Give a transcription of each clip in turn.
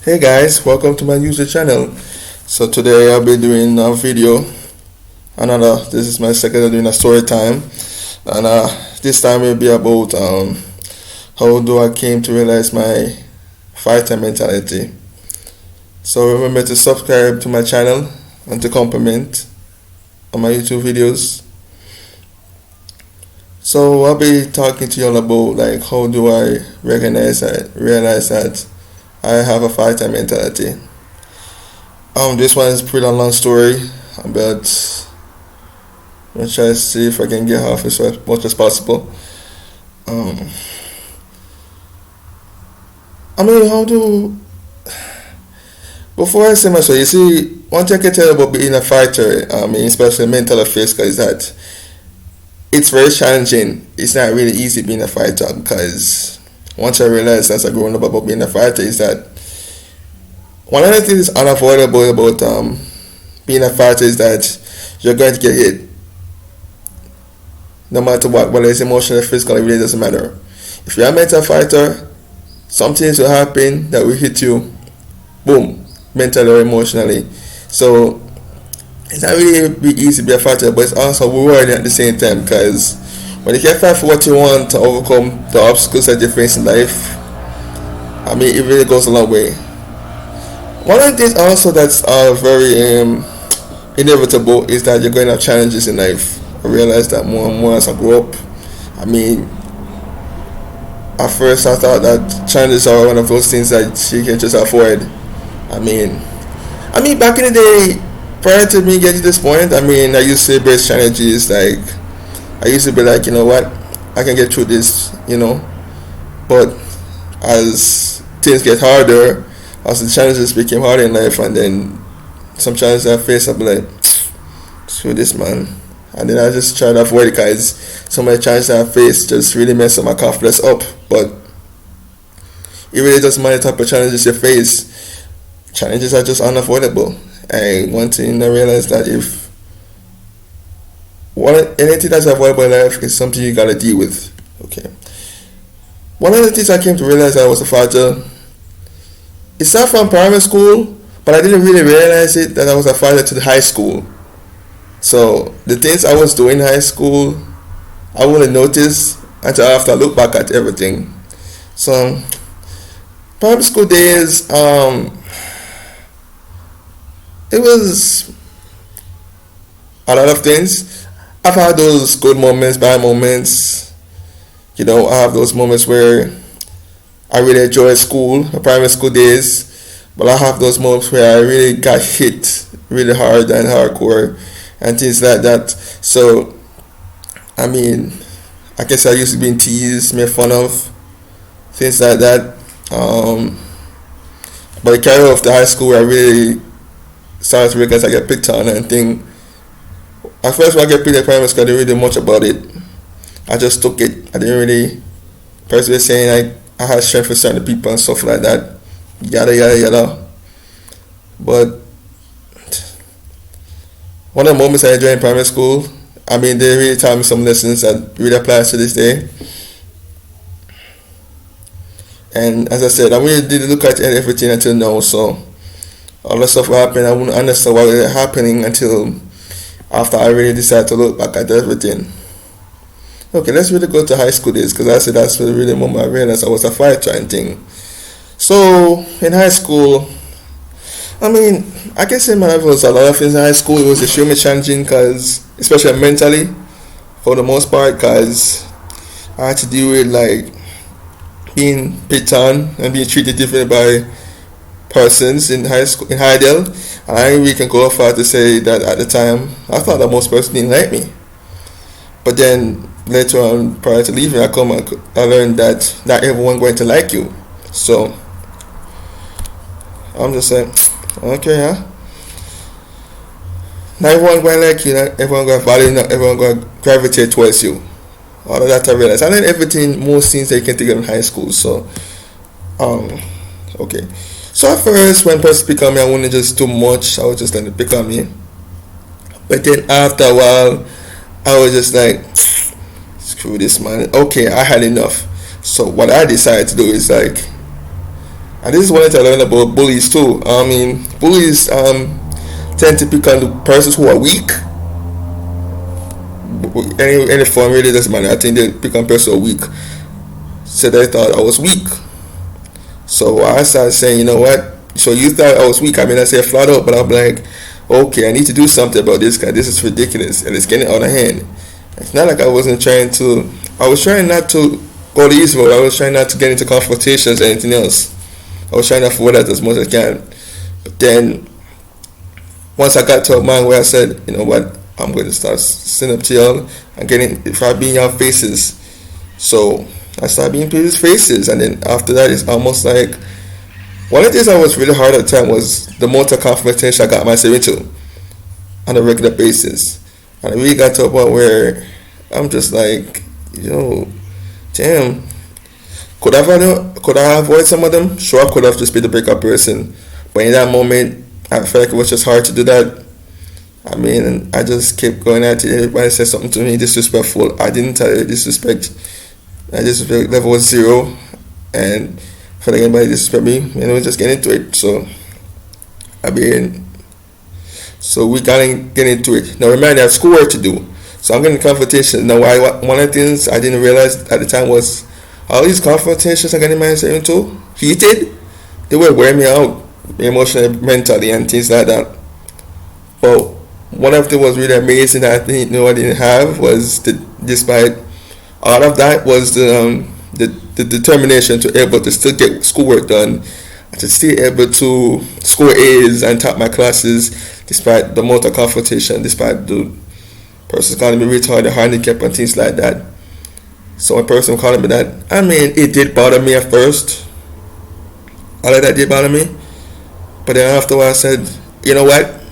Hey guys, welcome to my YouTube channel. So today I'll be doing a video. This is my second time doing a story time, and this time will be about how do I came to realize my fighter mentality. So remember to subscribe to my channel and to comment on my YouTube videos. So I'll be talking to you all about like how do I realize that I have a fighter mentality. This one is a pretty long story, but I'm gonna try to see if I can get half as much as possible. Um, how do before I say my story, you see, one thing I can tell you about being a fighter, especially mental or physical, is that it's very challenging. It's not really easy being a fighter because once I realized as I growing up about being a fighter is that one of the things unavoidable about being a fighter is that you're going to get hit no matter what, whether it's emotional or physical, it really doesn't matter. If you're a mental fighter, some things will happen that will hit you, boom, mentally or emotionally. So it's not really be easy to be a fighter, but it's also rewarding at the same time because when you can fight for what you want to overcome the obstacles that you face in life, it really goes a long way. One of the things also that's very inevitable is that you're going to have challenges in life. I realized that more and more as I grew up. At first I thought that challenges are one of those things that you can just avoid. Back in the day, prior to me getting to this point, I used to embrace challenges. Like I used to be like, you know what, I can get through this, But as things get harder, as the challenges became harder in life, and then some challenges I faced, I'll be like, screw this, man. And then I just try to avoid it because some of the challenges I faced just really mess up my confidence up. But it really doesn't matter the type of challenges you face. Challenges are just unavoidable. And one thing I realized that if anything that's avoidable in life is something you gotta deal with. Okay. One of the things I came to realize I was a fighter. It's not from primary school, but I didn't really realize it that I was a fighter to the high school. So the things I was doing in high school, I wouldn't notice until after I look back at everything. So primary school days, it was a lot of things. I've had those good moments, bad moments. I have those moments where I really enjoy school, the primary school days, but I have those moments where I really got hit really hard and hardcore and things like that. So, I guess I used to be teased, made fun of, things like that. But the career of the high school, I really started to realize I get picked on and think. At first, when I get picked at primary school, I didn't really do much about it. I just took it. I didn't really. Person was saying I had strength for certain people and stuff like that. Yada yada yada. But one of the moments I enjoyed in primary school, they really taught me some lessons that really applies to this day. And as I said, I really didn't look at everything until now. So all the stuff that happened, I wouldn't understand what was happening until after I really decided to look back at everything. Okay, let's really go to high school days because I said that's really the moment I realized I was a fighter and thing. So in high school, I guess in my life was a lot of things in high school. It was extremely challenging because, especially mentally, for the most part, because I had to deal with like being picked on and being treated differently by persons in high school in Hydel. And I really can go far to say that at the time I thought that most persons didn't like me. But then later on, prior to leaving, I learned that not everyone going to like you. So I'm just saying, okay, huh? Not everyone going to like you, not everyone going to value you, not everyone going to gravitate towards you. All of that I realized. I learned everything, most things that you can think of in high school. So, okay. So at first, when person pick on me, I wouldn't just do much. I was just letting them pick on me. But then after a while, I was just like, screw this, man. Okay, I had enough. So what I decided to do is like, And this is what I learned about bullies too. I mean, bullies tend to pick on the persons who are weak. Any form really doesn't matter. I think they pick on persons who are weak. So they thought I was weak. So I started saying, you know what? So you thought I was weak. I mean, I said flat out, but I'm like, okay, I need to do something about this guy. This is ridiculous, and it's getting out of hand. It's not like I wasn't trying to. I was trying not to go the easy road. I was trying not to get into confrontations or anything else. I was trying to avoid that as much as I can. But then, once I got to a mind where I said, you know what, I'm going to start sitting up to y'all and start being y'all faces. So I started being people's faces, and then after that, it's almost like one of the things that was really hard at the time was the amount of confrontation I got myself into on a regular basis. And I really got to a point where I'm just like, damn. Could I avoid some of them? Sure, I could have just been the breakup person. But in that moment, I felt like it was just hard to do that. I mean, I just kept going at it. Everybody said something to me disrespectful. I didn't tell you disrespect. My disrespect level was 0. And if anybody disrespect me, we just get into it. So we gotta get into it. Now remember, I have schoolwork to do. So I'm getting confrontations. Now one of the things I didn't realize at the time was all these confrontations I got in myself into, heated, they were wearing me out emotionally, mentally, and things like that. But one of the was really amazing that I didn't have was despite all of that was the determination to able to still get schoolwork done, and to still able to score A's and top my classes despite the amount of confrontation, despite the person calling me retarded, handicapped, and things like that. So a person calling me that, I mean, it did bother me at first. All of that did bother me. But then afterwards I said, you know what?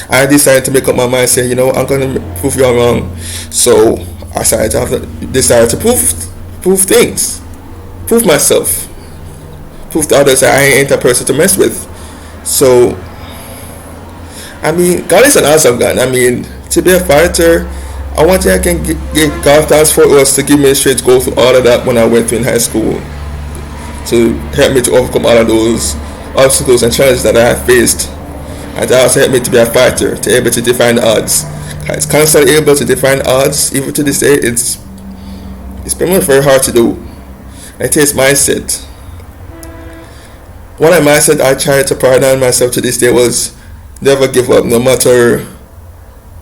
I decided to make up my mind, say, I'm going to prove you all wrong. So I decided to prove things. Prove myself. Prove to others that I ain't a person to mess with. So, I mean, God is an awesome God. I mean, to be a fighter, I want I can give God thanks for us to give me a straight go through all of that when I went through in high school, to help me to overcome all of those obstacles and challenges that I have faced, and that also helped me to be a fighter, to be able to define the odds. It's constantly able to define odds. Even to this day, it's been very hard to do. It takes mindset. One of the mindset I tried to paradigm myself to this day was never give up, no matter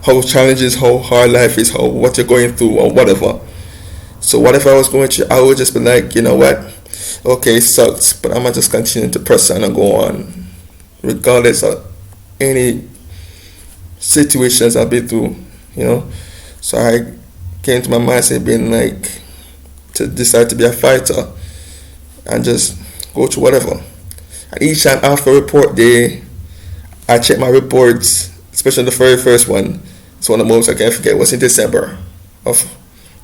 how challenges, how hard life is, how what you're going through, or whatever. So what if I was going through? I would just be like, you know what? Okay, it sucks, but I'm gonna just continue to press on and go on, regardless of any situations I've been through. So I came to my mindset being like to decide to be a fighter and just go through whatever. And each time after report day, I check my reports, especially the very first one. It's one of the most I can't forget. It was in December of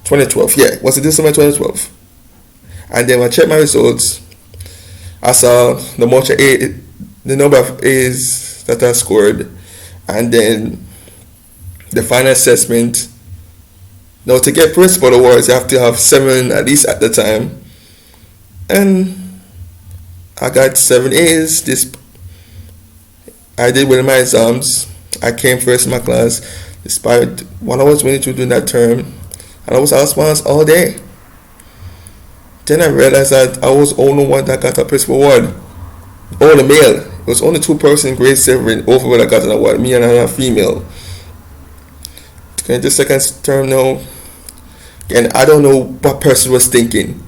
2012. Yeah, it was in December 2012. And then when I checked my results, I saw the number of A's that I scored, and then the final assessment. Now, to get principal awards, you have to have 7 at least at the time. And I got 7 A's. I did well in my exams. I came first in my class, despite what I was willing to do in that term. And I was outsponsed all day. Then I realized that I was the only one that got a principal award. Only male. It was only 2 persons in grade 7 overall that got an award, me and another female. In the second term now, and I don't know what person was thinking.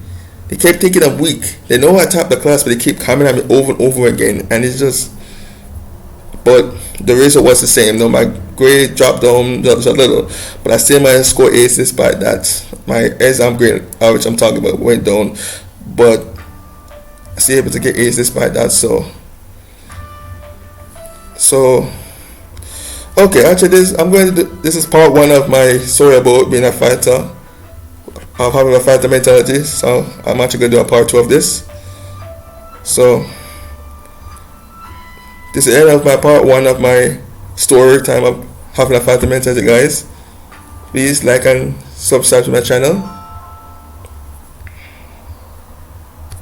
They kept thinking I'm weak. They know I topped the class, but they keep coming at me over and over again. And it's just, but the result was the same. No, my grade dropped down just a little, but I still managed to score A's despite that. My exam grade, which I'm talking about, went down, but I still able to get A's despite that. So okay, actually, this is part 1 of my story about being a fighter, of having a fighter mentality. So I'm actually going to do a part 2 of this. So this is the end of my part 1 of my story time of having a fighter mentality, guys. Please like and subscribe to my channel.